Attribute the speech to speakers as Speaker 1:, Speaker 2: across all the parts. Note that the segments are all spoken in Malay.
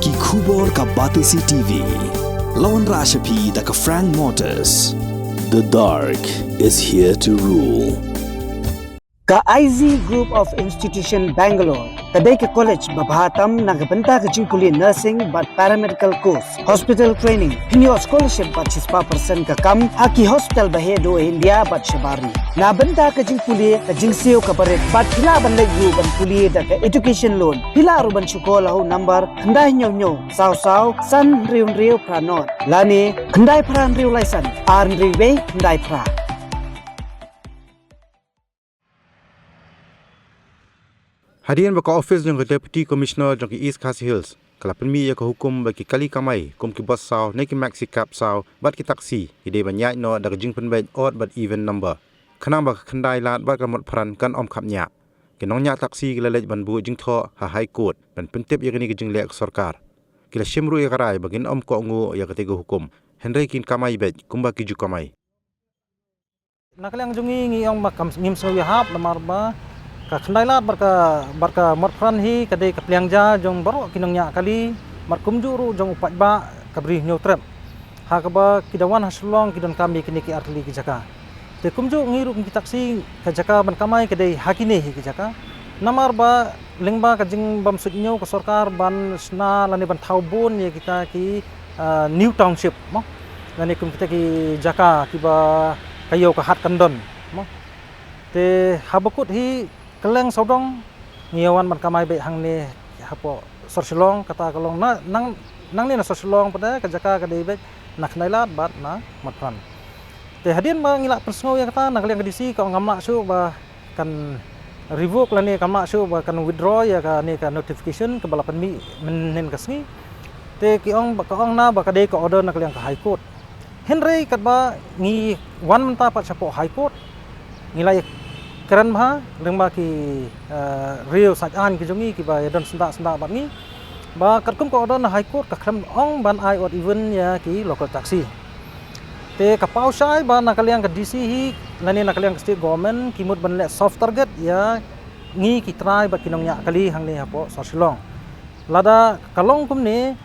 Speaker 1: Ki Khubor ka Batisi TV. Lawan Rashapi da ka Frank Motors. The dark is here to rule.
Speaker 2: Ka IZ Group of Institution Bangalore, kadai ke college babahatam nagabenta ke jingkuli nursing but paramedical course, hospital training, pinyo scholarship but 6% ka kam, haki hospital bahedo India but shabari. Na benta ke jingkuli ke jingsio ka baret but pila ban legu ban kuli da ke education loan, pila ru ban sekolah number kendai nyo saw san riu pranot. Lani kendai pran riu laisan, ar riu be kendai pra.
Speaker 3: Hadian baka office ng Deputy Commissioner ng East Khasi Hills. Kalapan mi ka hukum bagi kali kamay kum ki bus saw neki maxi cap saw bat ki taxi ide banyai no dag jing penbet odd but even number. Kanang baka kandai lat bat kamot pran kan om khap nya. Kinong nya taxi gilalej ban bu jing tho ha high court ban pentip ya gani jing lek sarkar. Kila shimru ya karai bagin om ko ngu ya ketiga hukum. Henry kin kamay bet kumba ki ju kamay.
Speaker 4: Nakalang jungi ngi ong makam ngim so ya hap lamar ba ka khandailat barka morpran hi kadai kapliangja jong baro kinongnya kali markumjuru jong upat ba kabri nyotrep ha ka ba kidawan haslong kidon kami kini ki artli ki jaka te kumju ngiru ki taksi ka jaka ban kamai kadai hakine hi ki jaka namar ba lengba ka jing bam sudnyo ka sarkar ban sna lani ban thaubun ye kita ki new township mo lani kum kita ki jaka ki ba kayo ka hat kandon mo te habakut hi keleng saudong ngiawan ban kamai be hang ni hapo sorsilong kata kalong nang ni na sorsilong pada kajaka kadai be nak nailat bat na matran te hadin ba ngila persngo ya kata nak liang kadisi ka ngamla su ba kan revoke lani kamla su ba kan withdraw ya ka ni ka notification ke balapan mi menen kasni te ki ong ba ka ong na ba kadai ka order nak liang ka high court henry kat ba ngi wan menta pat sapo high court ngilai keren bah lengba ki rio sajan ki jongi ki ba don senda bat ni ba katkum ko don high court ka kram ong ban ai or even ya ki local taxi te ka pau sai ba nakaliang ka DC hi lani nakaliang ka state government ki mud ban le soft target ya ngi ki try ba kinong nya kali hang ni hapo sorsilong lada kalong kum ni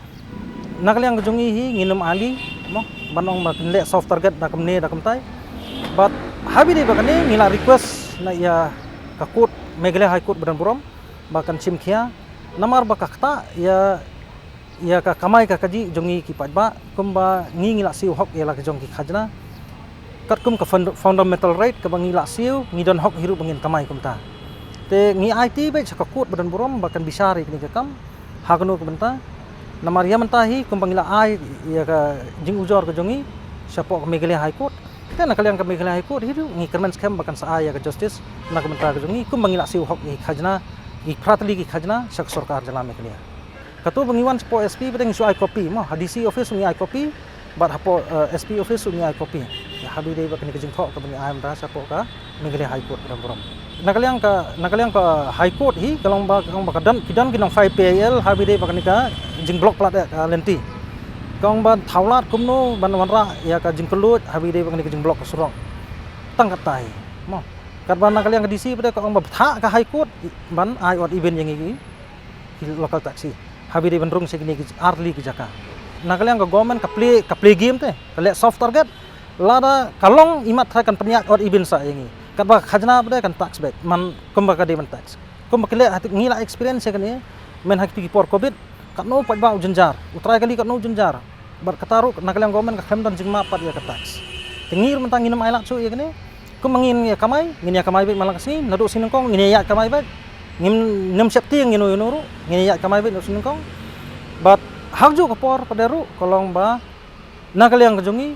Speaker 4: nakaliang ka jongi hi nginum ali mo banong ba le soft target da kum ni da kum tai but habi ni ba kani ngila request na ya kakut Meghalaya High Court Badan Burom bahkan simkia namar bakakta ya ka kamai ka kaji jongi ki pajba kumba ngingila siu hok ya la ka jongi khajna katkum ka fundamental right ka bangila siu ngidon hok hiru bangin kamai kumta te ngi IT be kakut Badan Burom bahkan bisari ni ka kam hagnu ka benta namar ya mentahi kumbangila ai ya ka jing ujor ka jongi siapo ka Meghalaya High Court kan nakaliang ka Meghalaya High Court hidu ngi kerman scam bahkan saaya ka justice nak mentra ka jongi kum bangila siu hok ni khajna gi pratli gi khajna sak sarkar jala Meghalaya katu bangiwan po SP bedeng su ai copy mo hadisi office ngi ai copy bat hapo SP office ngi ai copy ya habi dei bakani ka jing thok ka bangi am ra sapo ka Meghalaya High Court Badan nakaliang ka High Court hi kalong ba dan kidan kinong 5 PAL habi dei bakani ka jing block plat ka lenti kong ban thaulat kumno ban wanra ya ka jing kelut habi dei bangni ka jing blok surong tang katai mo kat ban nakaliang ka DC pada kong ba tha ka High Court ban ai ot event yang iki local taxi habi dei ban rung segini ki arli ki jaka nakaliang ka government ka play game te ka le soft target lada kalong imat tha kan penyak ot event sa yang kat ba khajna pada kan tax back man kumba ka dei ban tax kumba kele ngila experience kan ni men hakti por covid kat no pat ba ujenjar utrai kali kat no ujenjar berkataru nakaliang government ka khamdan jingma pat ya ka tax tengir mentang nginam ailat su ya kene ku mangin ya kamai ngin ya kamai bet malang sini nadu sinengkong ngin ya kamai bet ngin nem septi nginu ru ngin ya kamai bet sinengkong but hagju ka por padaru kolong ba nakaliang ka jongi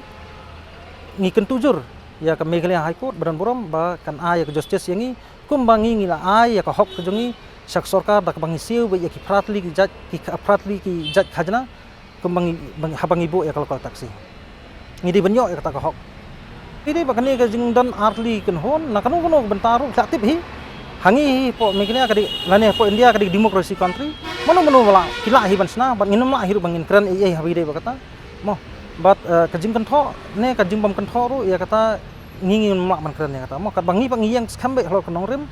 Speaker 4: ngi kentujur ya ka Meghalaya High Court Badan Burom ba kan ai ka justice yangi kumbangi ngila ai ya ka hok ka jongi sak sarkar da ka bangi siu be ya ki pratli ki judge khajna kumbang habang ibu ya kalau taksi ngidi banyo ya kata ka hok ini bakani ka jing don artli kan hon nakanu kono bentaru aktif hi hangi po Meghalaya kadi lani po India kadi democracy country mano wala kila hi bansna ban nginum la hiru bangin kran ai habi dei bakata mo bat ka jing kan tho ne ka jing bam kan tho ru ya kata ngingin mak man kran ya kata mo kat bangi bangi yang skambe halo kanong rem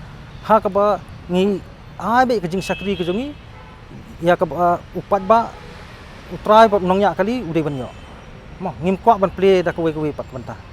Speaker 4: ha ka ba ngi ai be ka jing sakri ka jongi ya ka upat ba utrai bat nongnya kali udah banyak. Mah ngim kuak ban play dah kuwe-kuwe pat bantah.